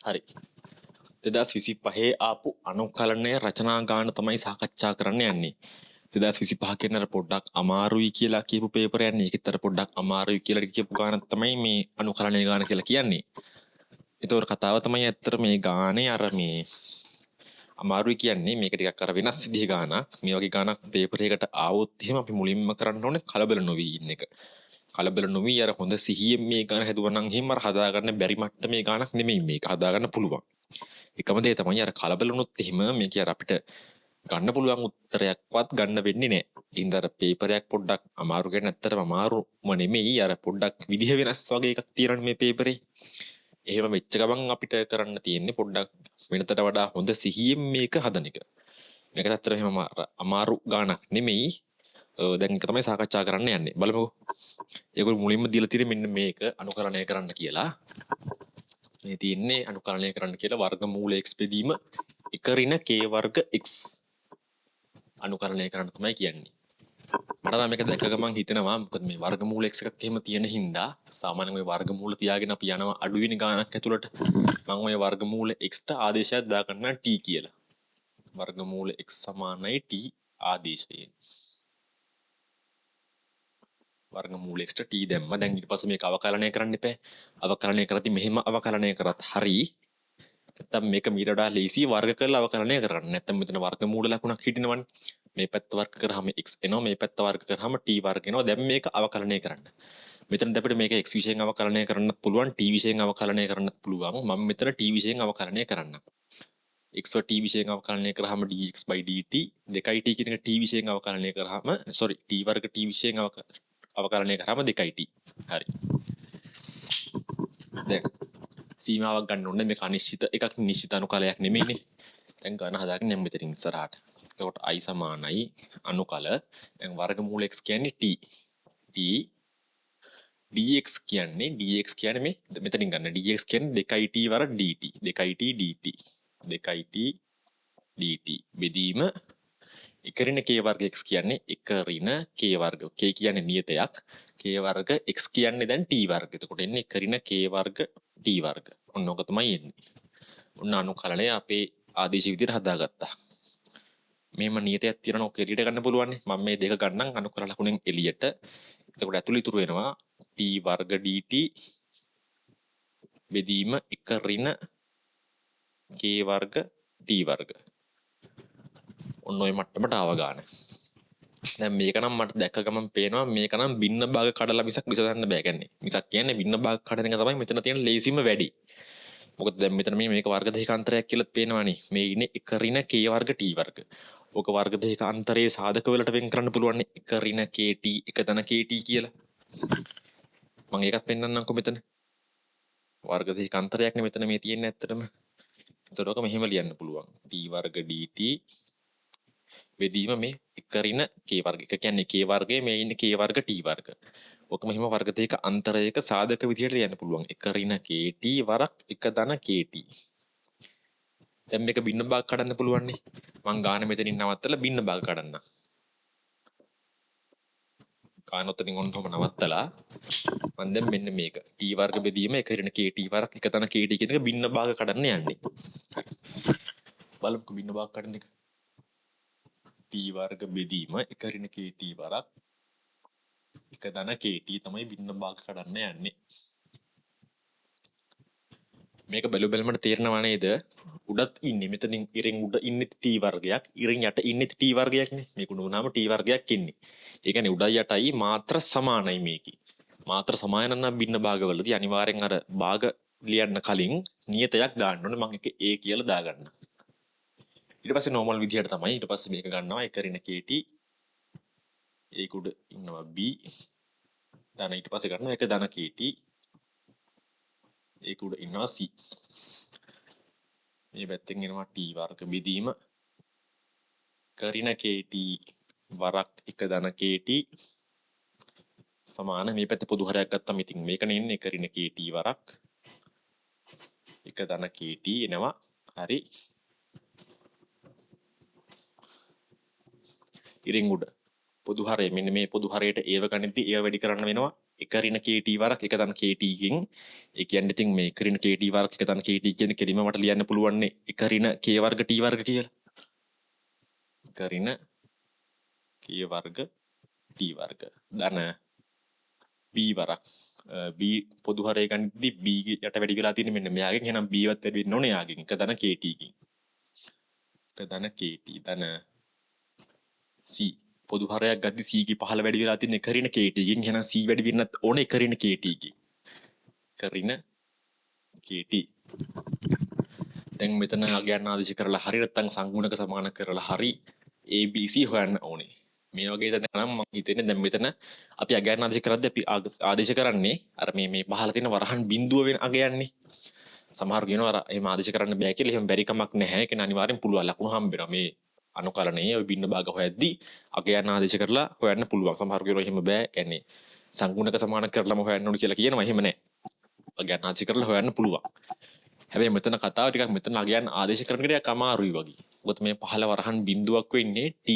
හරි. 2025 ආපු අනුකලනය රචනා ගාන තමයි සාකච්ඡා කරන්න යන්නේ. 2025 කියන අර පොඩ්ඩක් අමාරුයි කියලා කියපු පේපර් යන්නේ. ඒකෙත් අර පොඩ්ඩක් අමාරුයි කියලා කියපු ගාන තමයි මේ අනුකලනය ගාන කියලා කියන්නේ. ඒතකොට කතාව තමයි ඇත්තට මේ ගානේ අර මේ අමාරුයි කියන්නේ මේක ටිකක් අර වෙනස් විදිහේ ගානක්. මේ වගේ ගානක් පේපර් එකකට ආවොත් එහෙම අපි මුලින්ම කරන්න ඕනේ කලබල නොවී ඉන්න එක. කලබල නොවී අර හොඳ සිහියෙන් මේ ගාන හැදුවා නම් එහෙම අර හදාගන්න බැරි මට්ටමේ ගානක් නෙමෙයි මේක. හදාගන්න පුළුවන්. එකම දේ තමයි අර කලබල වුණොත් එහෙම මේක අර අපිට ගන්න පුළුවන් උත්තරයක්වත් ගන්න වෙන්නේ නැහැ. ඉතින් අර පේපර් එකක් පොඩ්ඩක් අමාරු කියන්නේ ඇත්තටම අමාරුම නෙමෙයි. අර පොඩ්ඩක් විදිහ වෙනස් වගේ එකක් තියෙනනේ මේ පේපරේ. එහෙම වෙච්ච ගමන් අපිට කරන්න තියෙන්නේ පොඩ්ඩක් වෙනතට වඩා හොඳ සිහියෙන් මේක හදන එක. මේක ඇත්තටම එහෙම අමාරු ගානක් නෙමෙයි. දැන් ඒක තමයි සාකච්ඡා කරන්න යන්නේ. බලමුකෝ. ඒගොල්ලෝ මුලින්ම දීලා තියෙන්නේ මෙන්න මේක අනුකරණය කරන්න කියලා. මේ තියෙන්නේ අනුකරණය කරන්න කියලා වර්ගමූල x බෙදීම 1 ඍණ k වර්ග x අනුකරණය කරන්න තමයි කියන්නේ. මට නම් මේක දැක ගමන් හිතෙනවා මොකද මේ වර්ගමූල x එකක් එහෙම තියෙන හින්දා සාමාන්‍යයෙන් ওই වර්ගමූල තියාගෙන අපි යනවා අඩුවෙනි ගානක් ඇතුළට. මම ওই වර්ගමූල x ට ආදේශයක් දාගන්නවා t කියලා. වර්ගමූල x සමානයි t ආදේශයෙන්. වර්ගමූල x ට t දැම්ම. දැන් ඊට පස්සේ මේක අවකලනය කරන්න එපා. අවකලනය කරද්දි මෙහෙම අවකලනය කරත් හරි. නැත්තම් මේක මීට වඩා ලේසි වර්ග කරලා අවකලනය කරන්න. නැත්තම් මෙතන වර්ගමූල ලකුණක් හිටිනවනේ. මේ පැත්ත වර්ග කරාම x එනවා. මේ පැත්ත වර්ග කරාම t වර්ග එනවා. දැන් මේක අවකලනය කරන්න. මෙතනදී අපිට මේක x විශයෙන් අවකලනය කරන්නත් පුළුවන්, t විශයෙන් අවකලනය කරන්නත් පුළුවන්. මම මෙතන t විශයෙන් අවකලනය කරන්නම්. x ව t විශයෙන් අවකලනය කරාම dx/dt 2t කියන එක t විශයෙන් අවකලනය කරාම t වර්ග t විශයෙන් අවකලනය කරාම 2t. හරි. දැන් සීමාවක් ගන්න ඕනේ මේක අනිශ්චිත එකක් නිශ්චිත අනුකලයක් නෙමෙයිනේ. දැන් ගන්න හදාගෙන යමු මෙතනින් ඉස්සරහට. එතකොට i සමානයි අනුකල. දැන් වර්ගමූල x කියන්නේ t. t dx කියන්නේ මේ මෙතනින් ගන්න dx කියන්නේ 2t වර dt. 2t dt. 2t dt බෙදීම 1 ඍණ k වර්ග x කියන්නේ 1 ඍණ k වර්ග. k කියන්නේ නියතයක්. k වර්ග x කියන්නේ දැන් t වර්ග. එතකොට එන්නේ 1 ඍණ k වර්ග t වර්ග. ඔන්න ඔක තමයි එන්නේ. ඔන්න අනුකලනය අපේ ආදේශ විදිහට හදාගත්තා. මේම නියතයක් තියෙනවා ඔක එළියට ගන්න පුළුවන් නේ. මම මේ දෙක ගන්නම් අනුකල ලකුණෙන් එළියට. එතකොට ඇතුළේ ඉතුරු වෙනවා t වර්ග dt බෙදීම 1 ඍණ k වර්ග t වර්ග. ඔන්න ඔය මට්ටමට ආව ගන්න. දැන් මේක නම් මට දැක්ක ගමන් පේනවා මේක නම් බින්න භාග කඩලා මිසක් විසඳන්න බෑ කියන්නේ. මිසක් කියන්නේ බින්න භාග කඩන එක තමයි මෙතන තියෙන ලේසිම වැඩි. මොකද දැන් මෙතන මේක වර්ග දෙක අන්තරයක් කියලා පේනවනේ. මේ ඉන්නේ 1 ඍණ k වර්ග t වර්ග. ඕක වර්ග දෙක අන්තරයේ සාධක වලට වෙන් කරන්න පුළුවන් නේ. 1 ඍණ kt 1 ධන kt කියලා. මම ඒකත් පෙන්නන්නම්කො මෙතන. වර්ග දෙක අන්තරයක් නේ මෙතන මේ තියෙන්නේ ඇත්තටම. එතකොට ඔක මෙහෙම ලියන්න පුළුවන්. t වර්ග dt බෙදීම මේ 1 ඍණ k වර්ග. එක කියන්නේ k වර්ගයේ මේ ඉන්නේ k වර්ග t වර්ග. ඔක මෙහෙම වර්ග දෙක අන්තරයක සාධක විදිහට ලියන්න පුළුවන්. 1 ඍණ kt වරක් 1 ධන kt. දැන් මේක බින්න භාග කඩන්න පුළුවන් නේ. මං ගාන මෙතනින් නවත්තලා බින්න භාග කඩන්න. ගාන උතනින් ඔන්නම නවත්තලා මම දැන් මෙන්න මේක t වර්ග බෙදීම 1 ඍණ kt වරක් 1 ධන kt කියන එක බින්න භාග කඩන්න යන්නේ. බලමුකෝ බින්න භාග කඩන එක. t වර්ග බෙදීම 1 ඍණ kt වරක් 1 ධන kt තමයි බින්න භාග කඩන්න යන්නේ. මේක බැලුමට තේරෙනව නේද? උඩත් ඉන්නේ මෙතනින් ඉරෙන් උඩ ඉන්නේ t වර්ගයක්, ඉරෙන් යට ඉන්නේ t වර්ගයක් නේ. මේක උනාම t වර්ගයක් ඉන්නේ. ඒ කියන්නේ උඩයි යටයි මාත්‍ර සමානයි මේකේ. මාත්‍ර සමාන නම් බින්න භාගවලදී අනිවාර්යෙන් අර භාග ලියන්න කලින් නියතයක් දාන්න ඕනේ. මම එක a කියලා දාගන්න. ඊට පස්සේ normal විදිහට තමයි ඊට පස්සේ මේක ගන්නවා 1 ඍණ kt ඒක උඩ ඉන්නවා b ධන ඊට පස්සේ ගන්නවා 1 ධන kt ඒක උඩ ඉන්නවා c මේ පැත්තෙන් එනවා t වර්ග බෙදීම 1 ඍණ kt වරක් 1 ධන kt සමාන මේ පැත්තේ පොදු හරයක් ගත්තම ඉතින් මේකනේ ඉන්නේ 1 ඍණ kt වරක් 1 ධන kt එනවා හරි ඉරින් උඩ පොදු හරය මෙන්න මේ පොදු හරයට ඒව ගණිතී ඒව වැඩි කරන්න වෙනවා එක ඍණ kt වරක් එක තන kt කින් ඒ කියන්නේ ඉතින් මේ එක ඍණ kt වරක් එක තන kt කියන කෙලිම මට ලියන්න පුළුවන් නේ එක ඍණ k වර්ග t වර්ග කියලා එක ඍණ k වර්ග t වර්ග ධන b වරක් b පොදු හරය ගන්නදී b යට වැඩි වෙලා තියෙන මෙන්න මෙයාගෙන් එහෙනම් b වත් වැඩි වෙන්න ඕනේ යාගෙන් එක ධන kt කින් එක ධන kt ධන c පොදු හරයක් ගද්දි c ගේ පහළ වැඩි වෙලා තියෙන එක ඍණ kt කින් එහෙනම් c වැඩි වෙන්නත් ඕනේ එක ඍණ kt කින් එක ඍණ kt දැන් මෙතන අගයන් ආදේශ කරලා හරි නැත්නම් සංගුණක සමාන කරලා හරි abc හොයන්න ඕනේ මේ වගේ දැන් නම් මම හිතන්නේ දැන් මෙතන අපි අගයන් ආදේශ කරද්දී අපි ආදේශ කරන්නේ අර මේ පහළ තියෙන වරහන් බිඳුව වෙන අගයන්නේ සමහරු කියනවා අර එහෙම ආදේශ කරන්න බෑ කියලා එහෙම බැරි කමක් නැහැ ඒක අනිවාර්යෙන් පුළුවන් ලකුණු හම්බ වෙනවා මේ අනුකලනයේ ඔය බින්න භාග හොයද්දී අගයන් ආදේශ කරලා හොයන්න පුළුවන් සමහරු කියනවා එහෙම බෑ يعني සංගුණක සමාන කරලාම හොයන්න ඕනේ කියලා කියනවා එහෙම නැහැ අගයන් ආදේශ කරලා හොයන්න පුළුවන් හැබැයි මෙතන කතාව ටිකක් මෙතන අගයන් ආදේශ කරන එක ටිකක් අමාරුයි වගේ මොකද මේ පහළ වරහන් බිඳුවක් වෙන්නේ t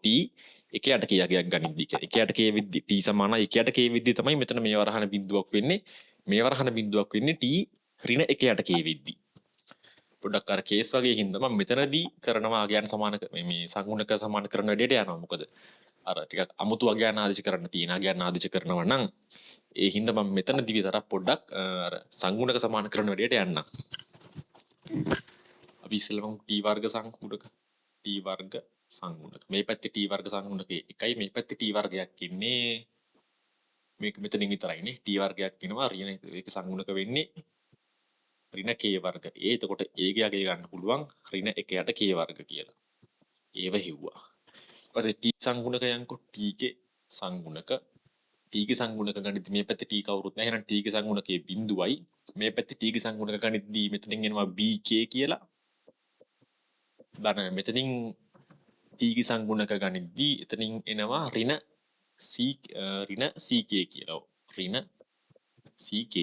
t එක යට k අගයක් ගනිද්දී එක යට k විද්දි t සමානයි එක යට k විද්දි තමයි මෙතන මේ වරහන බිඳුවක් වෙන්නේ මේ වරහන බිඳුවක් වෙන්නේ t ඍණ එක යට k විද්දි පොඩ්ඩක් අර කේස් වගේ හින්දා මම මෙතනදී කරනවා අගයන් සමාන මේ සංගුණක සමාන කරන වැඩේට යනවා මොකද අර ටිකක් අමුතු අගයන් ආදේශ කරන්න තියෙන අගයන් ආදේශ කරනවා නම් ඒ හින්දා මම මෙතනදී විතරක් පොඩ්ඩක් අර සංගුණක සමාන කරන වැඩේට යන්න අපි ඉස්සෙල්ලාම t වර්ග සංගුණක t වර්ග සංගුණක මේ පැත්තේ t වර්ග සංගුණකේ එකයි මේ පැත්තේ t වර්ගයක් ඉන්නේ මේක මෙතනින් විතරයිනේ t වර්ගයක් එනවා ඍණ ඒක සංගුණක වෙන්නේ ඍණ k වර්ග එතකොට ඒගේ අගය ගන්න පුළුවන් ඍණ 1 යට k වර්ග කියලා ඒව හිව්වා ඊපස්සේ t සංගුණකයන්කො t ගේ සංගුණක t ගේ සංගුණක ගණිත මේ පැත්තේ t කවුරුත් නැහැ එහෙනම් t ගේ සංගුණකයේ බිඳුවයි මේ පැත්තේ t ගේ සංගුණක ගණිතදී මෙතනින් එනවා bk කියලා බලන්න මෙතනින් t ගේ සංගුණක ගණිතදී එතනින් එනවා ඍණ ck කියලා ඍණ ck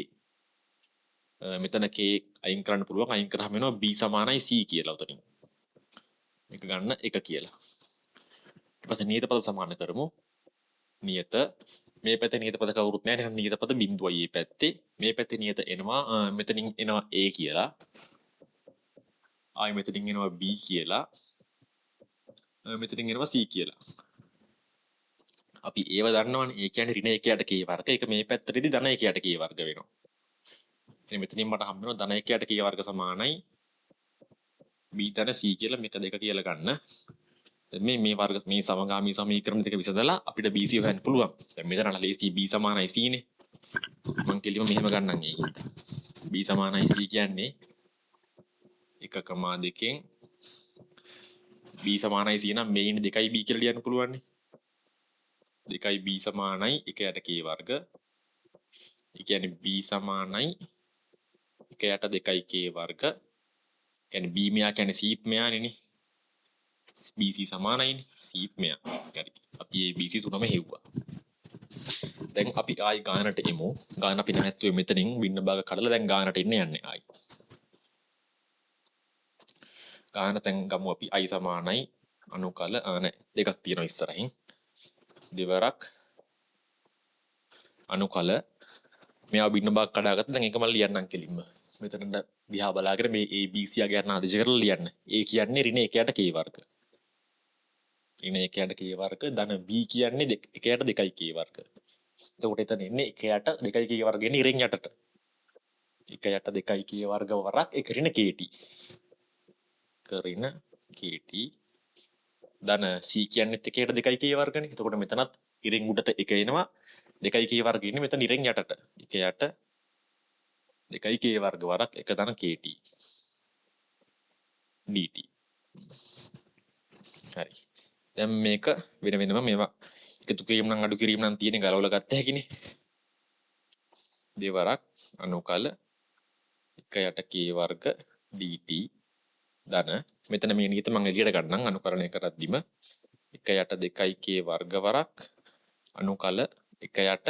මෙතන k අයින් කරන්න පුළුවන් අයින් කරාම වෙනවා b සමානයි c කියලා උතනින් මේක ගන්න 1 කියලා ඊට පස්සේ නියත පද සමාන කරමු නියත මේ පැත්තේ නියත පද කවුරුත් නැහැ එහෙනම් නියත පද බිඳුවයි මේ පැත්තේ මේ පැත්තේ නියත එනවා මෙතනින් එනවා a කියලා ආයි මෙතනින් එනවා b කියලා මෙතනින් එනවා c කියලා අපි ඒව දන්නවනේ ඒ කියන්නේ ඍණ 1 යට k වර්ග ඒක මේ පැත්තේදී ධන 1 යට k වර්ග වෙනවා ඉතින් මෙතනින් මට හම්බ වෙනවා ධන 1 යට k වර්ග සමානයි b ධන c කියලා මේක දෙක කියලා ගන්න දැන් මේ වර්ග මේ සමගාමී සමීකරණ දෙක විසඳලා අපිට bc හොයන්න පුළුවන් දැන් මෙතන ලේසි b සමානයි c නේ මම කෙලිම මෙහෙම ගන්නම් ඒ හින්දා b සමානයි c කියන්නේ 1,2කින් b සමානයි c නම් මේ ඉන්නේ 2යි b කියලා ලියන්න පුළුවන් නේ 2යි b සමානයි 1 යට k වර්ග ඒ කියන්නේ b සමානයි 1 යට 2යි k වර්ග කියන්නේ b මෙයා කියන්නේ c මෙයානේ නේ bc සමානයිනේ c මෙයා හරි අපි මේ bc තුනම හෙව්වා දැන් අපි ආයි ගානට එමු ගාන අපි නැහැත්තුවේ මෙතනින් බින්න භාග කඩලා දැන් ගානට එන්න යන්නේ ආයි ගාන දැන් ගමු අපි i සමානයි අනුකල නැහැ දෙකක් තියෙනවා ඉස්සරහින් දෙවරක් අනුකල මෙයා බින්න භාග කඩාගත්ත දැන් ඒක මම ලියන්නම් කෙලින්ම මෙතන දිහා බලාගෙන මේ abc අගයන් ආදේශ කරලා ලියන්න a කියන්නේ ඍණ 1 යට k වර්ග ඍණ 1 යට k වර්ග ධන b කියන්නේ 1 යට 2යි k වර්ග එතකොට එතන එන්නේ 1 යට 2යි k වර්ග එන්නේ ඉරෙන් යටට 1 යට 2යි k වර්ග වරක් ඒක ඍණ kt ඍණ kt ධන c කියන්නේ 1 යට 2යි k වර්ගනේ එතකොට මෙතනත් ඉරෙන් උඩට 1 එනවා 2යි k වර්ග ඉන්නේ මෙතන ඉරෙන් යටට 1 යට 2යි k වර්ග වරක් 1 ධන kt dt හරි දැන් මේක වෙන වෙනම මේවා එකතු කිරීම නම් අඩු කිරීම නම් තියෙන ගලවලා ගත්ත හැකිනේ දෙවරක් අනුකල 1 යට k වර්ග dt ධන මෙතන මේ නියත මම එළියට ගන්නම් අනුකරණය කරද්දිම 1 යට 2යි k වර්ග වරක් අනුකල 1 යට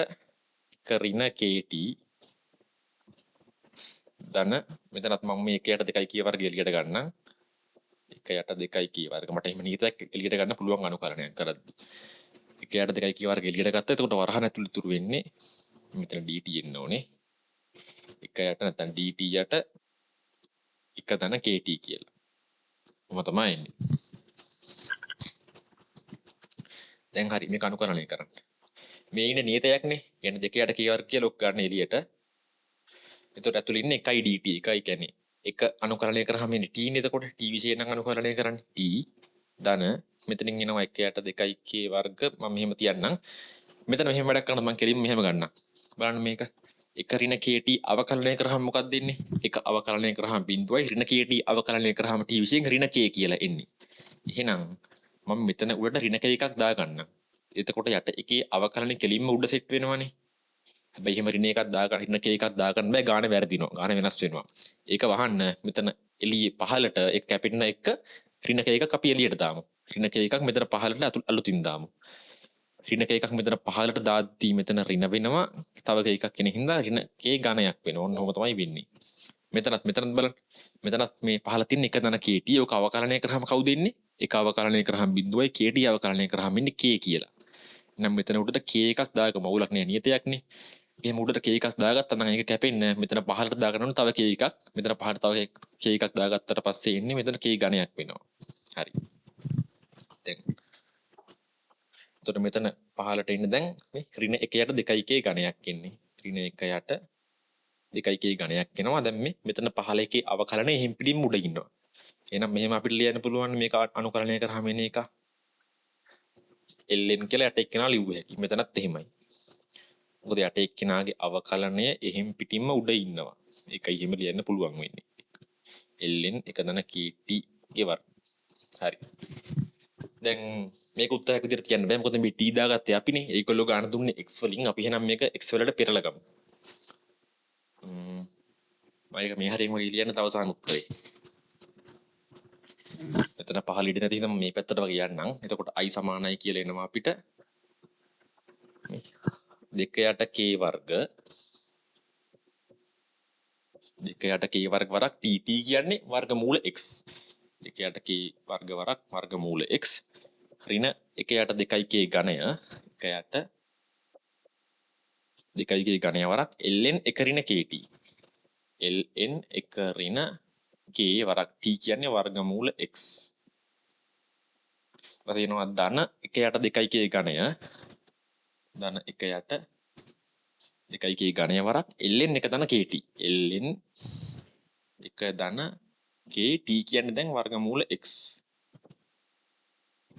1 ඍණ kt ධන මෙතනත් මම මේ 1 යට 2යි k වර්ග එළියට ගන්නම් 1 යට 2යි k වර්ග මට එහෙම නියතයක් එළියට ගන්න පුළුවන් අනුකරණයක් කරද්දි එක යට 2 කිය වර්ග එළියට ගත්තා. එතකොට වරහන් ඇතුළේ ඉතුරු වෙන්නේ මෙතන dt එන්න ඕනේ. එක යට නැත්නම් dt යට එක ධන kt කියලා. කොහොම තමයි එන්නේ. දැන් හරි මේක අනුකරණය කරන්න. මේ ඉන්නේ නියතයක්නේ. කියන්නේ 2 යට k වර්ග කියලා ඔක් ගන්න එළියට. එතකොට ඇතුළේ ඉන්නේ 1යි dt. 1යි කියන්නේ එක අනුකරණය කරාම ඉන්නේ t නේ. එතකොට t විශේෂයෙන් නම් අනුකරණය කරන්නේ t ධන මෙතනින් එනවා 1 යට 2යි k වර්ග. මම මෙහෙම තියන්නම්. මෙතන මෙහෙම වැඩක් කරනකොට මම කෙලින්ම මෙහෙම ගන්නම්. බලන්න මේක. එක ඍණ kt අවකලනය කරාම මොකක්ද එන්නේ? එක අවකලනය කරාම බිඳුවයි ඍණ kt අවකලනය කරාම t විශේෂයෙන් ඍණ k කියලා එන්නේ. එහෙනම් මම මෙතන උඩට ඍණ k එකක් දාගන්නම්. එතකොට යට එකේ අවකලනය කෙලින්ම උඩ සෙට් වෙනවනේ. හැබැයි එහෙම ඍණ එකක් දාගන්න ඍණ k එකක් දාගන්න බෑ. ගාන වැරදිනවා. ගාන වෙනස් වෙනවා. ඒක වහන්න මෙතන එළියේ පහලට එක කැපෙන එක ඍණ k එකක් අපි එළියට දාමු. ඍණ k එකක් මෙතන පහලට අලුතින් දාමු. ඍණ k එකක් මෙතන පහලට දාද්දී මෙතන ඍණ වෙනවා. තව k එකක් කෙනෙක් හින්දා ඍණ k ඝනයක් වෙනවා. ඔන්න ඔහොම තමයි වෙන්නේ. මෙතනත් බලන්න. මෙතනත් මේ පහල තියෙන එක ධන kt. ඔක අවකලනය කරාම කවුද එන්නේ? එක අවකලනය කරාම බිඳුවයි kt අවකලනය කරාම ඉන්නේ k කියලා. එහෙනම් මෙතන උඩට k එකක් දාගමු. අවුලක් නෑ නියතයක්නේ. එහෙම උඩට k එකක් දාගත්තා නම් ඒක කැපෙන්නේ මෙතන පහලට දාගන්න ඕනේ තව k එකක්. මෙතන පහලට තව k එකක් දාගත්තට පස්සේ එන්නේ මෙතන k ඝනයක් වෙනවා. හරි. දැන් එතකොට මෙතන පහලට ඉන්න දැන් මේ ඍණ 1 යට 2යි k ඝනයක් එන්නේ. ඍණ 1 යට 2යි k ඝනයක් එනවා. දැන් මේ මෙතන පහල එකේ අවකලනය එහෙම් පිටින්ම උඩ ඉන්නවා. එහෙනම් මෙහෙම අපිට ලියන්න පුළුවන් මේක අනුකලනය කරාම එන එක ln කියලා යට එක්කෙනා ලිව්ව හැකි. මෙතනත් එහෙමයි. මොකද යට එක්කෙනාගේ අවකලනය එහෙම් පිටින්ම උඩ ඉන්නවා. ඒකයි එහෙම ලියන්න පුළුවන් වෙන්නේ. ln එක ධන kt ගේ වර්ග. හරි. දැන් මේක උත්තරයක් විදිහට කියන්න බෑ. මොකද මේ t දාගත්තේ අපිනේ. ඒකලෝ ගාන දුන්නේ x වලින්. අපි එහෙනම් මේක x වලට පෙරලා ගමු. මම ඒක මේ හරියම ලියන්න තව සාන උත්තරේ. මෙතන පහළ ඉඳ නැති හින්දා මේ පැත්තට වගේ යන්නම්. එතකොට i සමානයි කියලා එනවා අපිට. මේ 2 යට k වර්ග 2 යට k වර්ග වරක් tt කියන්නේ වර්ගමූල x. 2 යට k වර්ග වරක් වර්ගමූල x ඍණ 1 යට 2යි k ඝනය 1 යට 2යි k ඝනය වරක් ln 1 ඍණ kt ln 1 ඍණ k වරක් t කියන්නේ වර්ගමූල x. ඊපස්සේ එනවා ධන 1 යට 2යි k ඝනය ධන 1 යට 2යි k ඝනය වරක් ln 1 ධන kt ln 1 ධන kt කියන්නේ දැන් වර්ගමූල x.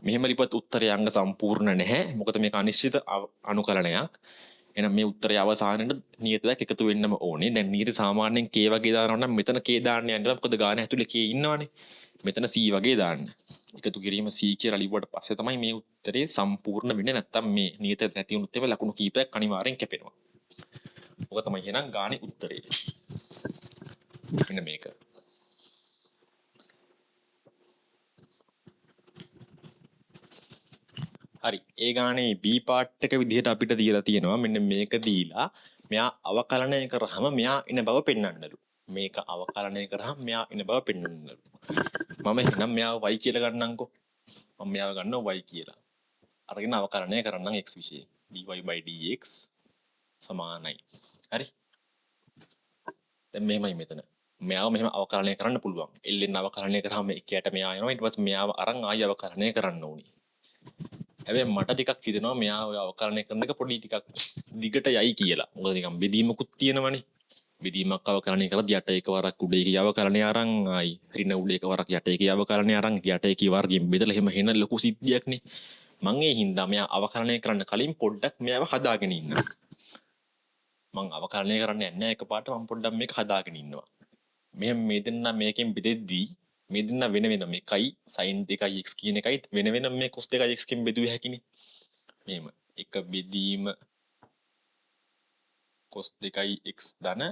මෙහෙම ලිපත් උත්තරය අංග සම්පූර්ණ නැහැ. මොකද මේක අනිශ්චිත අනුකලනයක්. එහෙනම් මේ උත්තරයේ අවසානයේ නියතයක් එකතු වෙන්නම ඕනේ. දැන් නියත සාමාන්‍යයෙන් k වගේ දානවා නම් මෙතන k දාන්න යන්න බෑ. මොකද ගාන ඇතුලේ k ඉන්නවනේ. මෙතන c වගේ දාන්න. එකතු කිරීම c කියලා ලිව්වට පස්සේ තමයි මේ උත්තරේ සම්පූර්ණ වෙන්නේ. නැත්තම් මේ නියත නැති වුණොත් ඒවා ලකුණු කීපයක් අනිවාර්යෙන් කැපෙනවා. ඔක තමයි එහෙනම් ගානේ උත්තරේ. මෙන්න මේක. හරි. ඒ ගානේ B පාර්ට් එක විදිහට අපිට දීලා තියෙනවා. මෙන්න මේක දීලා මෙයා අවකලනය කරාම මෙයා ඉන බව පෙන්වන්නලු. මේක අවකලනය කරාම මෙයා ඉන බව පෙන්වන්නලු. මම එහෙනම් මෙයාව y කියලා ගන්නම්කෝ. මම මෙයාව ගන්නවා y කියලා. අරගෙන අවකලනය කරන්නම් x විශේෂයෙන්. dy/dx සමානයි. හරි. දැන් මෙහෙමයි මෙතන. මෙයාව මෙහෙම අවකලනය කරන්න පුළුවන්. ln අවකලනය කරාම 1 යට මෙයා එනවා. ඊට පස්සේ මෙයාව අරන් ආය අවකලනය කරන්න ඕනේ. හැබැයි මට ටිකක් හිතෙනවා මෙයා ඔය අවකලනය කරන එක පොඩි ටිකක් දිගට යයි කියලා. මොකද නිකන් බෙදීමකුත් තියෙනවනේ. බෙදීමක් අවකලනය කරලා යට එක වරක් උඩ එක අවකලනය අරන් ආයි ඍණ උඩ එක වරක් යට එක අවකලනය අරන් යට එක වර්ගයෙන් බෙදලා එහෙම හෙන ලොකු සිද්ධියක්නේ. මං ඒ හින්දා මෙයා අවකලනය කරන්න කලින් පොඩ්ඩක් මෙයාව හදාගෙන ඉන්නවා. මං අවකලනය කරන්නේ නැහැ එකපාරට මං පොඩ්ඩක් මේක හදාගෙන ඉන්නවා. මෙහෙම මේ දෙන්න මේකෙන් බෙදෙද්දී මේ දෙන්න වෙන වෙන මේකයි sin 2x කියන එකයි වෙන වෙන මේ cos 2x කින් බෙදුවේ හැකිනේ. මෙහෙම එක බෙදීම cos 2x ධන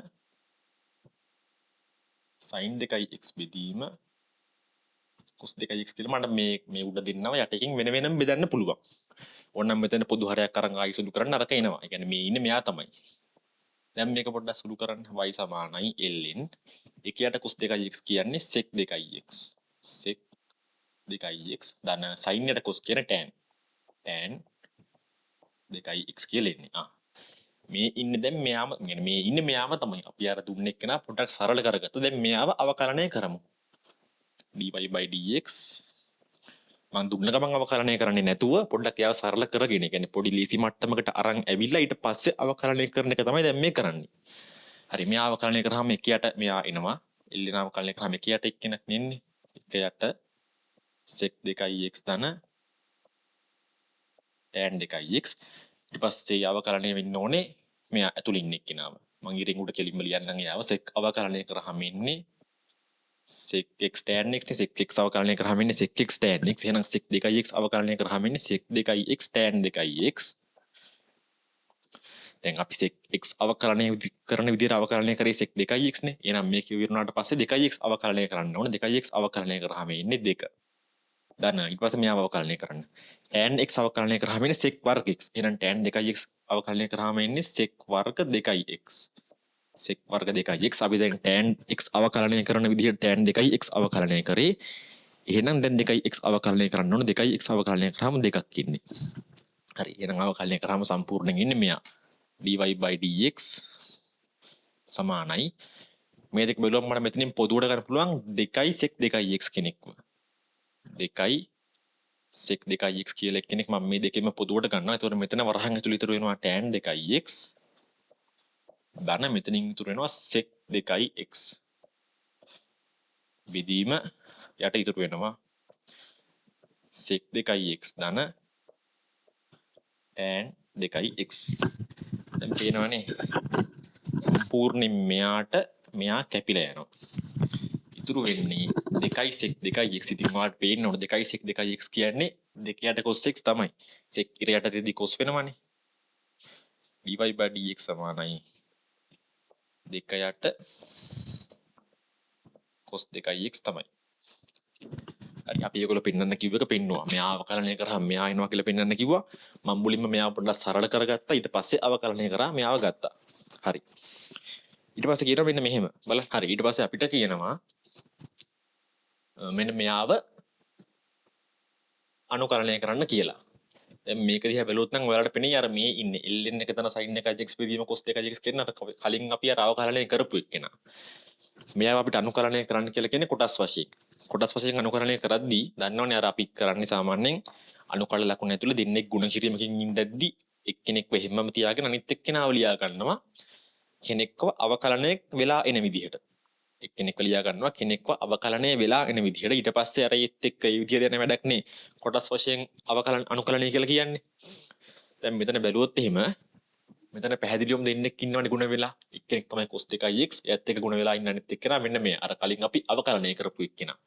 sin 2x බෙදීම cos 2x කියලා මට මේ උඩ දෙන්නව යටකින් වෙන වෙනම බෙදන්න පුළුවන්. ඕනනම් මෙතන පොදු හරයක් අරන් ආයි සුදු කරන්න අරක එනවා. ඒ කියන්නේ මේ ඉන්නේ මෙයා තමයි. දැන් මේක පොඩ්ඩක් සුදු කරන්න y සමානයි ln 1 යට cos 2x කියන්නේ sec 2x sec 2x ධන sin යට cos කියන tan 2යි x කියලා එන්නේ. මේ ඉන්නේ දැන් මෙයාම මේ ඉන්නේ මෙයාම තමයි. අපි අර දුන්නේ කෙනා පොඩ්ඩක් සරල කරගත්තා. දැන් මෙයාව අවකලනය කරමු. dy/dx මම දුන්න ගමන් අවකලනය කරන්නේ නැතුව පොඩ්ඩක් එයාව සරල කරගෙන, කියන්නේ පොඩි ලීසි මට්ටමකට අරන් ඇවිල්ලා ඊට පස්සේ අවකලනය කරන එක තමයි දැන් මේ කරන්නේ. හරි, මෙයා අවකලනය කරාම එකයට මෙයා එනවා. එල්ලෙන අවකලනය කරාම එකයට එක්කෙනෙක් නෙන්නේ. එකයට sec 2x ධන tan 2x. ඊට පස්සේ අවකලනය වෙන්න ඕනේ මෙයා ඇතුළේ ඉන්න එක්කෙනාව. මං ඉරින් උඩ කෙලින්ම ලියන්නම් එයාව. sec අවකලනය කරාම එන්නේ sec x tan x නේ. sec x අවකලනය කරාම එන්නේ sec x tan x. එහෙනම් sec 2x අවකලනය කරාම එන්නේ sec 2x tan 2x. දැන් අපි sec x අවකලනය කරන විදිහට අවකලනය කරේ sec 2x නේ. එහෙනම් මේක ඉවරුනාට පස්සේ 2x අවකලනය කරන්න ඕනේ. 2x අවකලනය කරාම එන්නේ 2. ධන ඊට පස්සේ මෙයාව අවකලනය කරන්න. tan x අවකලනය කරාම එන්නේ sec වර්ග x. එහෙනම් tan 2x අවකලනය කරාම එන්නේ sec වර්ග 2x. sec වර්ග 2x. අපි දැන් tan x අවකලනය කරන විදිහට tan 2x අවකලනය කරේ. එහෙනම් දැන් 2x අවකලනය කරන්න ඕනේ. 2x අවකලනය කරාම 2ක් ඉන්නේ. හරි, එහෙනම් අවකලනය කරාම සම්පූර්ණයෙන් ඉන්නේ මෙයා. dy/dx සමානයි. මේ දෙක බැලුවම මට මෙතනින් පොදුවට ගන්න පුළුවන් 2 sec 2x කෙනෙක්ව. 2 sec 2x කියලා කෙනෙක් මම මේ දෙකෙන්ම පොදුවට ගන්නවා. ඒතකොට මෙතන වරහන් ඇතුළේ ඉතුරු වෙනවා tan 2x. ධන මෙතනින් ඉතුරු වෙනවා sec 2x. බෙදීම යට ඉතුරු වෙනවා sec 2x ධන tan 2x. දැන් පේනවනේ සම්පූර්ණයෙන් මෙයා කැපිලා යනවා. ඉතුරු වෙන්නේ 2 sec 2x. ඉතින් ඔයාලට පේන්න ඕන 2 sec 2x කියන්නේ 2 යට cos x තමයි. sec ඉරයට රෙදි cos වෙනවනේ. dy/dx සමානයි 2 යට cos 2x තමයි. හරි, අපි ඒගොල්ලෝ පෙන්වන්න කිව්ව එක පෙන්නුවා. මෙයා අවකලනය කරාම මෙයා එනවා කියලා පෙන්වන්න කිව්වා. මම මුලින්ම මෙයාව පොඩ්ඩක් සරල කරගත්තා. ඊට පස්සේ අවකලනය කරා මෙයාව ගත්තා. හරි. ඊට පස්සේ කියනවා මෙන්න මෙහෙම. බලන්න. හරි, ඊට පස්සේ අපිට කියනවා මෙන්න මෙයාව අනුකලනය කරන්න කියලා. දැන් මේක දිහා බැලුවොත් නම් ඔයාලට පෙනේ අර මේ ඉන්නේ ln එක තන sin 1x බෙදීම cos 2x කියන අර කලින් අපි අර අවකලනය කරපු එක්කෙනා. මෙයාව අපිට අනුකලනය කරන්න කියලා කියන්නේ කොටස් වශයෙන්. කොටස් වශයෙන් අනුකලනය කරද්දී දන්නවනේ අර අපි කරන්නේ සාමාන්‍යයෙන් අනුකල ලකුණ ඇතුළේ දෙන්නෙක් ගුණ කිරීමකින් ඉඳද්දී එක්කෙනෙක්ව හැමම තියාගෙන අනිත් එක්කෙනාව ලියා ගන්නවා කෙනෙක්ව අවකලනය වෙලා එන විදිහට. එක්කෙනෙක්ව ලියා ගන්නවා කෙනෙක්ව අවකලනය වෙලා එන විදිහට. ඊට පස්සේ අර ඒත් එක්ක ඒ විදිහට යන වැඩක් නේ කොටස් වශයෙන් අනුකලනය කියලා කියන්නේ. දැන් මෙතන බැලුවොත් එහෙම මෙතන පැහැදිලිවම දෙන්නෙක් ඉන්නවනේ ගුණ වෙලා. එක්කෙනෙක් තමයි cos 2x. එයත් එක්ක ගුණ වෙලා ඉන්න අනිත් එක්කෙනා මෙන්න මේ අර කලින් අපි අවකලනය කරපු එක්කෙනා.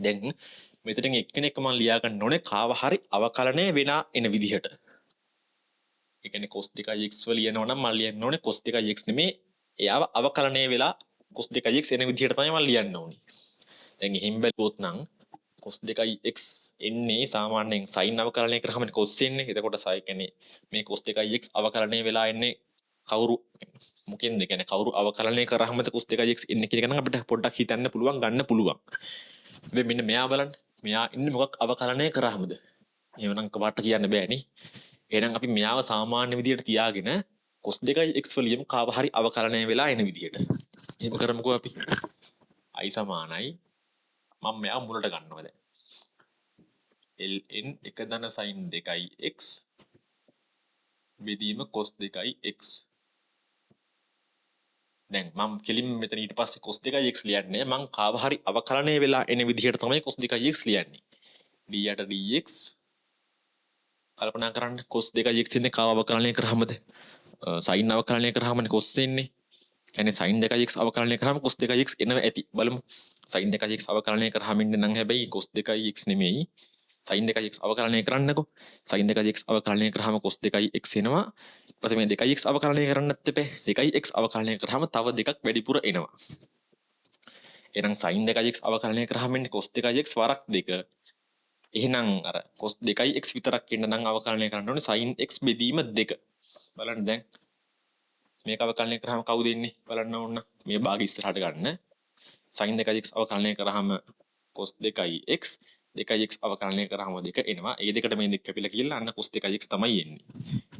දැන් මෙතනින් එක්කෙනෙක් මම ලියා ගන්න ඕනේ කාව හරි අවකලනය වෙලා එන විදිහට. ඒ කියන්නේ cos 2x ලියනවා නම් මම ලියන්න ඕනේ cos 2x නෙමේ එයාව අවකලනය වෙලා cos 2x එන විදිහට තමයි මම ලියන්න ඕනේ. දැන් එහෙන් බැලුවොත් නම් cos 2x එන්නේ සාමාන්‍යයෙන් sin අවකලනය කරාම cos එන්නේ. එතකොට සයි කියන්නේ මේ cos 2x අවකලනය වෙලා එන්නේ කවුරු මොකෙන්ද? කියන්නේ කවුරු අවකලනය කරාමද cos 2x එන්නේ කියන එක නම් අපිට පොඩ්ඩක් හිතන්න පුළුවන්, ගන්න පුළුවන්. හැබැයි මෙන්න මෙයා බලන්න. මෙයා ඉන්නේ මොකක් අවකලනය කරාමද? එහෙමනම් කවට කියන්න බෑනේ. එහෙනම් අපි මෙයාව සාමාන්‍ය විදිහට තියාගෙන cos 2x වලියම කාව හරි අවකලනය වෙලා එන විදිහට. එහෙම කරමුකෝ අපි. i සමානයි මම මෙයා මුලට ගන්නවා දැන්. ln 1 ධන sin 2x බෙදීම cos 2x. දැන් මම කෙලින්ම මෙතන ඊට පස්සේ cos 2x ලියන්නේ මම කාව හරි අවකලනය වෙලා එන විදිහට තමයි cos 2x ලියන්නේ. d යට dx කල්පනා කරන්න cos 2x ඉන්නේ කාව අවකලනය කරාමද? sin අවකලනය කරාමනේ cos එන්නේ. කියන්නේ sin 2x අවකලනය කරාම cos 2x එනවා ඇති. බලමු. sin 2x අවකලනය කරාම ඉන්න නම් හැබැයි cos 2x නෙමෙයි. sin 2x අවකලනය කරන්නකෝ. sin 2x අවකලනය කරාම cos 2x එනවා. ඊපස්සේ මේ 2x අවකලනය කරන්නත් එපේ. 2x අවකලනය කරාම තව දෙකක් වැඩිපුර එනවා. එහෙනම් sin 2x අවකලනය කරාම ඉන්නේ cos 2x වරක් 2. එහෙනම් අර cos 2x විතරක් ඉන්න නම් අවකලනය කරන්න ඕනේ sin x බෙදීම 2. බලන්න දැන් මේක අවකලනය කරාම කවුද එන්නේ බලන්න ඕන. මේ භාගය ඉස්සරහට ගන්න. sin 2x අවකලනය කරාම cos 2x 2x අවකලනය කරාම 2 එනවා. ඒ දෙකට මේ දෙක කැපිලා කියලා අන්න cos 2x තමයි එන්නේ.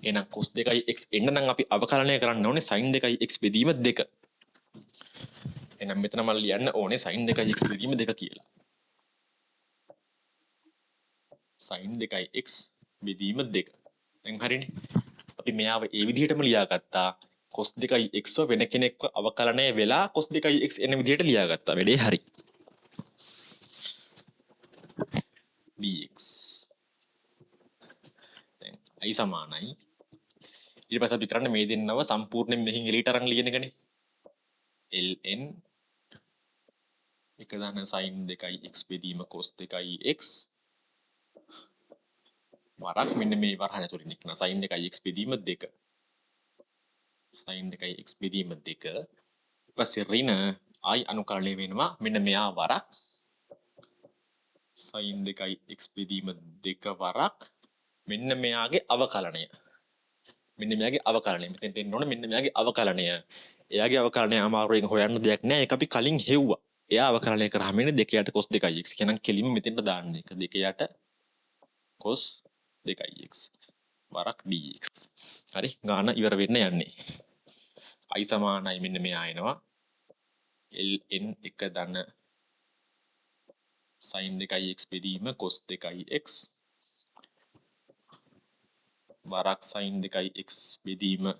එහෙනම් cos 2x එන්න නම් අපි අවකලනය කරන්න ඕනේ sin 2x බෙදීම 2. එහෙනම් මෙතන මම ලියන්න ඕනේ sin 2x බෙදීම 2 කියලා. sin 2x බෙදීම 2. දැන් හරිනේ. අපි මෙයාව ඒ විදිහටම ලියාගත්තා. cos 2x වෙන කෙනෙක්ව අවකලනය වෙලා cos 2x එන විදිහට ලියාගත්තා. වැඩේ හරි. dx දැන් i සමානයි ඊට පස්සේ අපි කරන්නේ මේ දෙන්නව සම්පූර්ණයෙන් මෙහින් එලීට අරන් ලියන එකනේ ln එක දාන sin 2x බෙදීම cos 2x වරක් මෙන්න මේ වරහන් ඇතුළේ නිකන sin 2x බෙදීම 2 sin 2x බෙදීම 2 ඊපස්සේ ඍණ i අනුකරණය වෙනවා මෙන්න මෙයා වරක් sin 2x බෙදීම 2 වරක් මෙන්න මෙයාගේ අවකලනය. මෙන්න මෙයාගේ අවකලනය. මෙතෙන්ට එන්න ඕනේ මෙන්න මෙයාගේ අවකලනය. එයාගේ අවකලනය අමාරුවෙන් හොයන්න දෙයක් නෑ. ඒක අපි කලින් හෙව්වා. එයා අවකලනය කරාම එන්නේ 2 යට cos 2x. කියනනම් කෙලින්ම මෙතෙන්ට දාන්න එක. 2 යට cos 2x වරක් dx. හරි. ගාන ඉවර වෙන්න යන්නේ. i සමානයි මෙන්න මෙයා එනවා. ln එක ධන sin 2x බෙදීම cos 2x වරක් sin 2x බෙදීම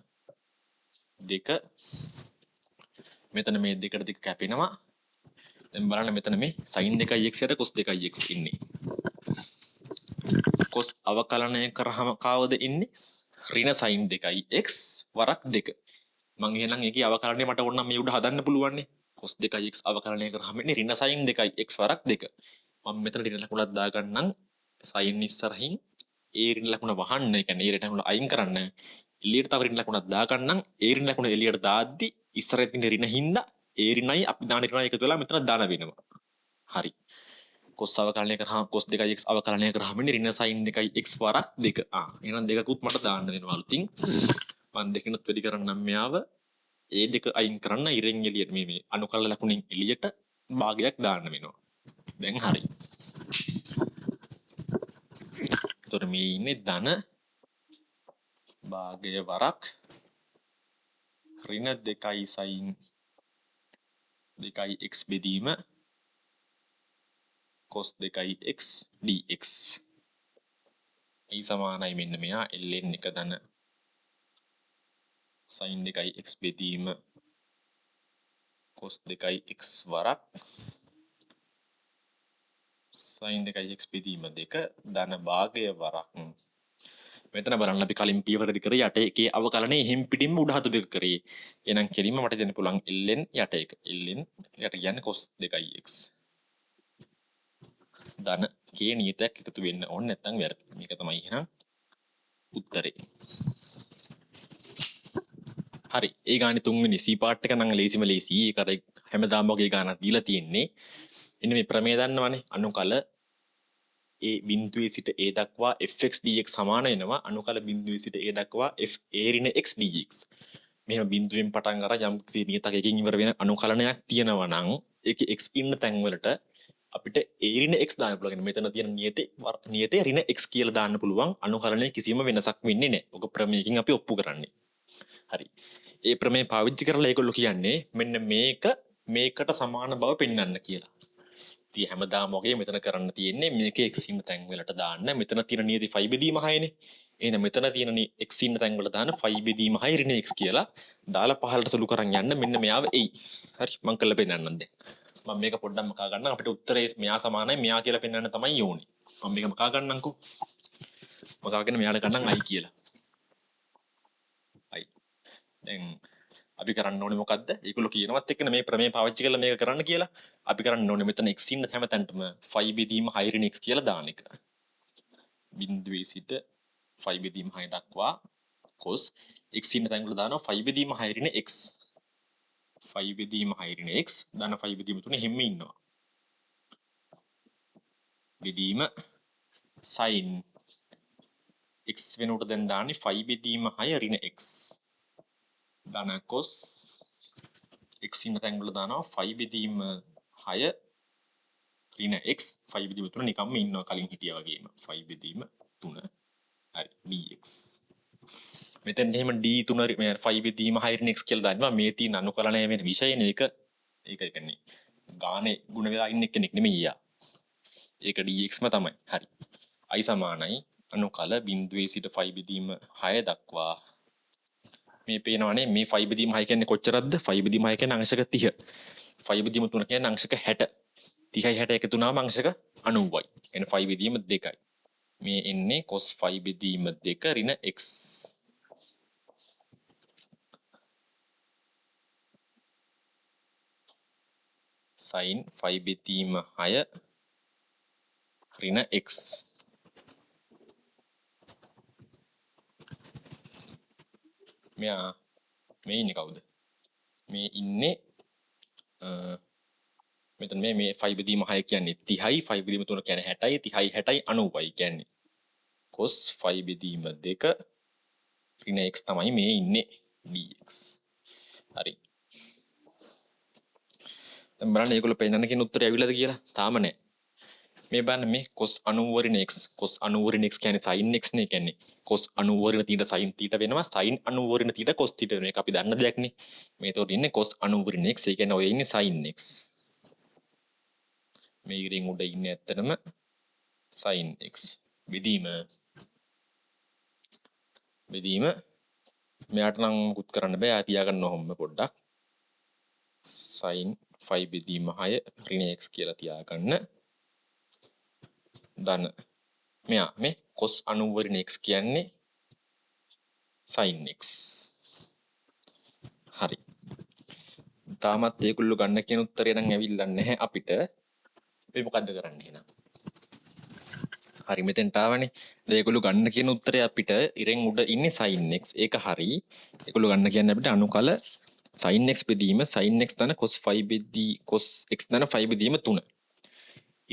2 මෙතන මේ දෙකට දෙක කැපෙනවා දැන් බලන්න මෙතන මේ sin 2x යට cos 2x ඉන්නේ cos අවකලනය කරාම කාවද ඉන්නේ ඍණ sin 2x වරක් 2 මම එහෙනම් ඒකේ අවකලනය මට ඕන නම් මේ උඩ හදන්න පුළුවන් නේ cos 2x අවකලනය කරාම ඉන්නේ ඍණ sin 2x වරක් 2 මම මෙතන ඍණ ලකුණක් දාගන්නම් sin ඉස්සරහින් ඒ ඍණ ලකුණ වහන්න ඒ කියන්නේ ඒ ඍණ ලකුණ අයින් කරන්න එළියට තව ඍණ ලකුණක් දාගන්නම් ඒ ඍණ ලකුණ එළියට දාද්දි ඉස්සරහින් තියෙන ඍණ හින්දා ඒ ඍණයි අපි දාන ඍණයි එකතු වෙලා මෙතන දාන වෙනවා හරි cos අවකලනය කරාම cos 2x අවකලනය කරාම ඉන්නේ ඍණ sin 2x වරක් 2 එහෙනම් දෙකකුත් මට දාන්න වෙනවා අලුතින් මම දෙකිනුත් වැඩි කරන්නම් මෙයාව ඒ දෙක අයින් කරන්න ඉරෙන් එළියට මේ අනුකල ලකුණෙන් එළියට භාගයක් දාන්න වෙනවා දැන් හරි එතකොට මේ ඉන්නේ ධන භාගය වරක් ඍණ 2 sin 2x බෙදීම cos 2x dx i සමානයි මෙන්න මෙයා ln එක ධන sin 2x බෙදීම cos 2x වරක් sin 2x බෙදීම 2 ධන භාගය වරක් මෙතන බලන්න අපි කලින් පියවරදි කරේ යට එකේ අවකලනයේ හිම් පිටින්ම උඩ හතු දෙක කරේ එහෙනම් කෙලින්ම මට දෙන්න පුළුවන් ln යට එක ln යට කියන්නේ cos 2x ධන කේ නියතයක් එකතු වෙන්න ඕනේ නැත්නම් වැරදි මේක තමයි එහෙනම් උත්තරේ හරි ඒ ගානේ තුන්වෙනි C part එක නම් ලේසිම ලේසි ඒක අර හැමදාම වගේ ගානක් දීලා තියෙන්නේ එන්න මේ ප්‍රමේය දන්නවනේ අනුකල ඒ බිඳුවේ සිට a දක්වා fx dx සමාන වෙනවා අනුකල බිඳුවේ සිට a දක්වා f a ඍණ x dx මෙහෙම බිඳුවෙන් පටන් අර යම් කිසි නියතකයකින් ඉවර වෙන අනුකලනයක් තියෙනවා නම් ඒකේ x ඉන්න තැන් වලට අපිට a ඍණ x දාන්න පුළුවන්. මෙතන තියෙන නියතේ ඍණ x කියලා දාන්න පුළුවන්. අනුකලනයේ කිසිම වෙනසක් වෙන්නේ නැහැ. ඔක ප්‍රමේයකින් අපි ඔප්පු කරන්නේ. හරි. ඒ ප්‍රමේය පාවිච්චි කරලා ඒගොල්ලෝ කියන්නේ මෙන්න මේකට සමාන බව පෙන්වන්න කියලා. ඉතින් හැමදාම වගේ මෙතන කරන්න තියෙන්නේ මේකේ x ඉන්න තැන් වලට දාන්න. මෙතන තියෙන නියති 5 බෙදීම 6නේ. එහෙනම් මෙතන තියෙන x ඉන්න තැන් වල දාන 5 බෙදීම 6 ඍණ x කියලා දාලා පහළට සුළු කරන් යන්න මෙන්න මෙයාව එයි. හරි මම කළා පෙන්නන්නම් දැන්. මම මේක පොඩ්ඩක් මකා ගන්න අපිට උත්තරේ මෙයා සමානයි මෙයා කියලා පෙන්වන්න තමයි ඕනේ. මම මේක මකා ගන්නම්කෝ. මකාගෙන මෙයාට ගන්නම් i කියලා. i. දැන් අපි කරන්න ඕනේ මොකද්ද? ඒගොල්ලෝ කියනවත් එක්කනේ මේ ප්‍රමේය පාවිච්චි කරලා මේක කරන්න කියලා. අපි කරන්න ඕනේ මෙතන x ඉන්න හැම තැනටම 5 බෙදීම 6 ඍණ x කියලා දාන එක. බිඳුවේ සිට 5 බෙදීම 6 දක්වා cos x ඉන්න තැන් වල දානවා 5 බෙදීම 6 ඍණ x. 5 බෙදීම 6 ඍණ x ධන 5 බෙදීම 3 හැම ඉන්නවා. බෙදීම sin x වෙනුවට දැන් දාන්නේ 5 බෙදීම 6 ඍණ x. ධන cos x ඉන්න තැන් වල දානවා 5 බෙදීම 6 ඍණ x 5 බෙදීම 3 නිකම්ම ඉන්නවා කලින් හිටියා වගේම 5 බෙදීම 3 හරි dx. මෙතෙන් එහෙම d3 මේ 5 බෙදීම 6 ඍණ x කියලා දාන්නවා මේ තියෙන අනුකලනය වෙන විෂයනේ ඒක කියන්නේ ගානේ ගුණ වෙලා ඉන්න කෙනෙක් නෙමෙයි යා. ඒක dxම තමයි. හරි. i සමානයි අනුකල බිඳුවේ සිට 5 බෙදීම 6 දක්වා මේ පේනවනේ මේ 5 බෙදීම 6 කියන්නේ කොච්චරක්ද? 5 බෙදීම 6 කියන්නේ අංශක 30. 5 බෙදීම 3 කියන්නේ අංශක 60. 30යි 60 එකතු වුණාම අංශක 90යි. එන්නේ 5 බෙදීම 2යි. මේ එන්නේ cos 5 බෙදීම 2 ඍණ x. sin 5 බෙදීම 6 ඍණ x. මෙයා මේ ඉන්නේ කවුද? මේ ඉන්නේ මෙතන මේ 5 බෙදීම 6 කියන්නේ 30යි 5 බෙදීම 3 කියන්නේ 60යි 30යි 60යි 90යි කියන්නේ cos 5 බෙදීම 2 ඍණ x තමයි මේ ඉන්නේ dx. හරි. දැන් බලන්න මේගොල්ලෝ පෙන්නන්න කියන උත්තරය ඇවිල්ලාද කියලා? තාම නැහැ. මේ බලන්න මේ cos 90 ඍණ x cos 90 ඍණ x කියන්නේ sin x නේ කියන්නේ cos 90 ඍණ θ sin θ වෙනවා sin 90 ඍණ θ cos θ වෙනවා. ඒක අපි දන්න දෙයක් නේ. මේ එතකොට ඉන්නේ cos 90 ඍණ x ඒ කියන්නේ ඔය ඉන්නේ sin x. මේ ඉරින් උඩ ඉන්නේ ඇත්තටම sin x බෙදීම මෙයාට නම් මුකුත් කරන්න බෑ. ආ තියාගන්න ඕම පොඩ්ඩක් sin 5 බෙදීම 6 ඍණ x කියලා තියාගන්න. ධන මෙයා මේ cos 90 ඍණ x කියන්නේ sin x. හරි. තාමත් ඒගොල්ලෝ ගන්න කියන උත්තරය නම් ඇවිල්ලා නැහැ අපිට. අපි මොකද්ද කරන්නේ එහෙනම්? හරි මෙතෙන්ට ආවනේ. ඒගොල්ලෝ ගන්න කියන උත්තරය අපිට ඉරෙන් උඩ ඉන්නේ sin x. ඒක හරි. ඒගොල්ලෝ ගන්න කියන්නේ අපිට අනුකල sin x බෙදීම sin x ධන cos 5 බෙදී cos x ධන 5 බෙදීම 3.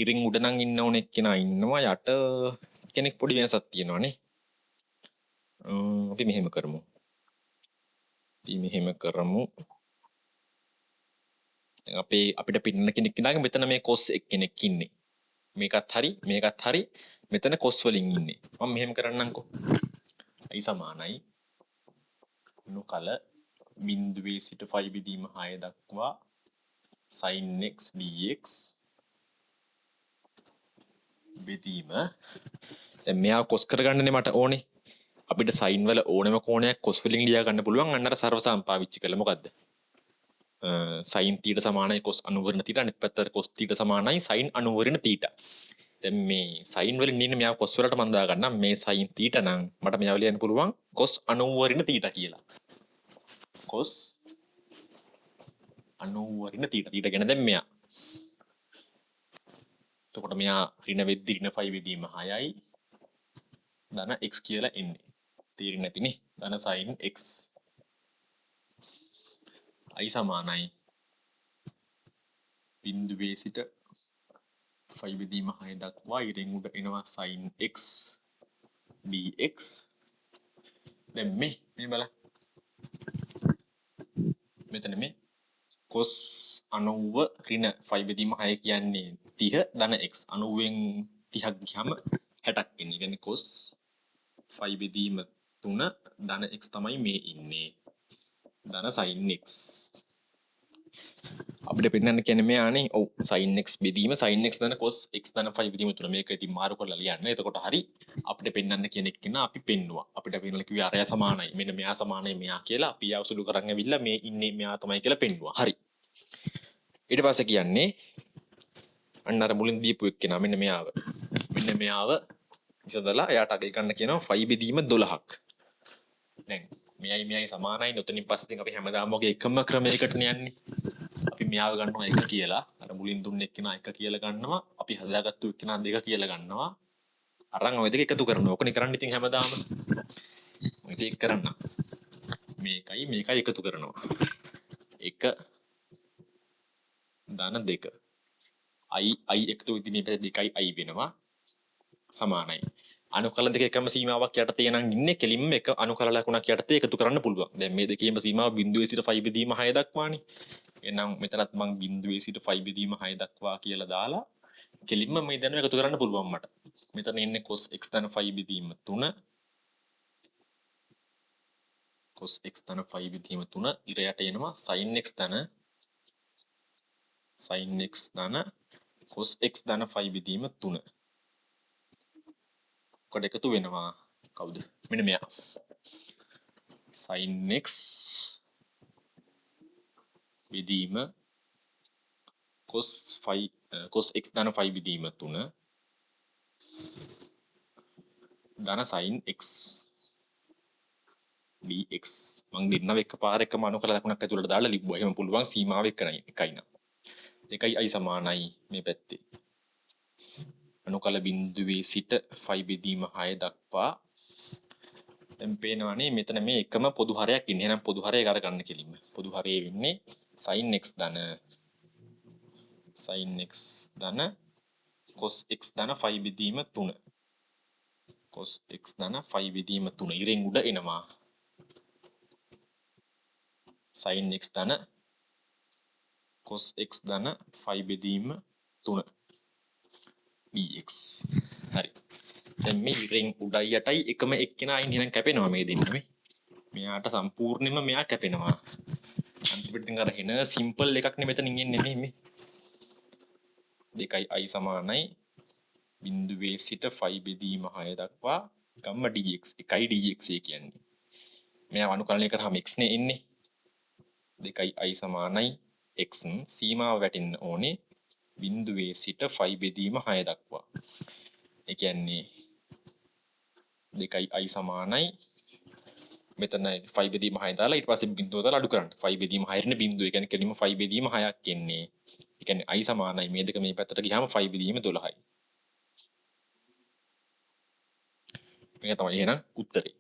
ඉරින් උඩ නම් ඉන්න ඕනේ කෙනා ඉන්නවා යට කෙනෙක් පොඩි වෙනසක් තියෙනවානේ. අපි මෙහෙම කරමු. දැන් අපිට පින්න කෙනෙක් ඉඳන් මෙතන මේ cos කෙනෙක් ඉන්නේ. මේකත් හරි මෙතන cos වලින් ඉන්නේ. මම මෙහෙම කරන්නම්කෝ. i සමානයි අනුකල බිඳුවේ සිට 5 බෙදීම 6 දක්වා sin x dx බෙදීම දැන් මෙයා cos කරගන්නනේ මට ඕනේ. අපිට sin වල ඕනම කෝණයක් cos වලින් ලියා ගන්න පුළුවන්. අන්නර සර්වසම් පාවිච්චි කළා මොකද්ද? sin θ සමානයි cos 90 ඍණ θ අනිත් පැත්තට cos θ සමානයි sin 90 ඍණ θ. දැන් මේ sin වලින් ඉන්නේ මෙයා cos වලට මම දා ගන්නම් මේ sin θ නම් මට මෙයාව ලියන්න පුළුවන් cos 90 ඍණ θ කියලා. cos 90 ඍණ θ ගැන දැන් මෙයා. එතකොට මෙයා ඍණ වෙද්දි ඍණ 5 වෙදීම 6යි ධන x කියලා එන්නේ. තේරෙන්නේ නැතිනේ. ධන sin x i සමානයි බිඳුවේ සිට 5 බෙදීම 6 දක්වා ඉරෙන් උඩ එනවා sin x dx. දැන් මේ බලන්න. මෙතන මේ cos 90 ඍණ 5 බෙදීම 6 කියන්නේ 30 ධන x 90න් 30ක් ගියම 60ක් එන්නේ. කියන්නේ cos 5 බෙදීම 3 ධන x තමයි මේ ඉන්නේ. ධන sin x. අපිට පෙන්නන්න කියන්නේ මෙයානේ. ඔව් sin x බෙදීම sin x ධන cos x ධන 5 බෙදීම 3 මේක ඉතින් මාරු කරලා ලියන්න. එතකොට හරි අපිට පෙන්නන්න කියන එක නා අපි පෙන්නුවා. අපිට පෙන්නලා කිව්වේ අරයා සමානයි. මෙන්න මෙයා සමානයි මෙයා කියලා. අපි යාව සුළු කරන් ඇවිල්ලා මේ ඉන්නේ මෙයා තමයි කියලා පෙන්නුවා. හරි. ඊට පස්සේ කියන්නේ අන්න අර මුලින් දීපු එක්කෙනා මෙන්න මෙයාව. මෙන්න මෙයාව ඉස්සදලා එයාට අගය ගන්න කියනවා 5 බෙදීම 12ක්. දැන් මෙයයි සමානයි. ඔතනින් පස්සේ අපි හැමදාම වගේ එකම ක්‍රමයකට යන්නේ. අපි මෙයාව ගන්නවා 1 කියලා. අර මුලින් දුන්න එක්කෙනා 1 කියලා ගන්නවා. අපි හදාගත්තු එක්කෙනා 2 කියලා ගන්නවා. අරන් ඔය දෙක එකතු කරනවා. ඔකනේ කරන්නේ ඉතින් හැමදාම. මම ඒක කරන්න. මේකයි එකතු කරනවා. 1 ධන 2. i එකතු වෙද්දී මේ පැත්තේ 2යි i වෙනවා. සමානයි. අනුකල දෙක එකම සීමාවක් යටතේ නම් ඉන්නේ කෙලින්ම එක අනුකල ලකුණක් යටතේ එකතු කරන්න පුළුවන්. දැන් මේ දෙකේම සීමාව බිඳුවේ සිට 5 බෙදීම 6 දක්වානේ. එහෙනම් මෙතනත් මම බිඳුවේ සිට 5 බෙදීම 6 දක්වා කියලා දාලා කෙලින්ම මේ දැනුම එකතු කරන්න පුළුවන් මට. මෙතන ඉන්නේ cos x ධන 5 බෙදීම 3 cos x ධන 5 බෙදීම 3 ඉර යට එනවා sin x ධන cos x ධන 5 බෙදීම 3 කොට එකතු වෙනවා කවුද? මෙන්න මෙයා. sin x බෙදීම cos x ධන 5 බෙදීම 3 ධන sin x dx මං දෙන්නව එකපාරකම අනුකල ලකුණක් ඇතුළට දාලා ලිව්වා. එහෙම පුළුවන් සීමාව එකයි නම්. දෙකයි i සමානයි මේ පැත්තේ. අනුකල බිඳුවේ සිට 5 බෙදීම 6 දක්වා දැන් පේනවනේ මෙතන මේ එකම පොදු හරයක් ඉන්නේ. එහෙනම් පොදු හරය අරගන්න කෙලින්ම. පොදු හරයේ වෙන්නේ sin x ධන cos x ධන 5 බෙදීම 3 cos x ධන 5 බෙදීම 3 ඉරෙන් උඩ එනවා sin x ධන cos x ධන 5 බෙදීම 3 dx. හරි. දැන් මේ ඉරෙන් උඩයි යටයි එකම එක්කෙනා අයින් එහෙනම් කැපෙනවා මේ දෙන්න මේ. මෙයාට සම්පූර්ණයෙන්ම මෙයා කැපෙනවා. අන්තිමට ඉතින් අර එන සිම්පල් එකක් නේ මෙතනින් එන්නේ නේ මේ. දෙකයි i සමානයි බිඳුවේ සිට 5 බෙදීම 6 දක්වා ගම්ම dx. එකයි dx කියන්නේ. මෙයා අනුකලනය කරාම x නේ එන්නේ. දෙකයි i සමානයි x සීමාව වැටෙන්න ඕනේ බිඳුවේ සිට 5 බෙදීම 6 දක්වා. ඒ කියන්නේ දෙකයි i සමානයි මෙතන 5 බෙදීම 6 දාලා ඊට පස්සේ බිඳුව දාලා අඩු කරන්න. 5 බෙදීම 6 ඉරන බිඳුව. ඒ කියන්නේ කෙලින්ම 5 බෙදීම 6ක් එන්නේ. ඒ කියන්නේ i සමානයි මේ දෙක මේ පැත්තට ගියාම 5 බෙදීම 12යි. මේක තමයි එහෙනම් උත්තරේ.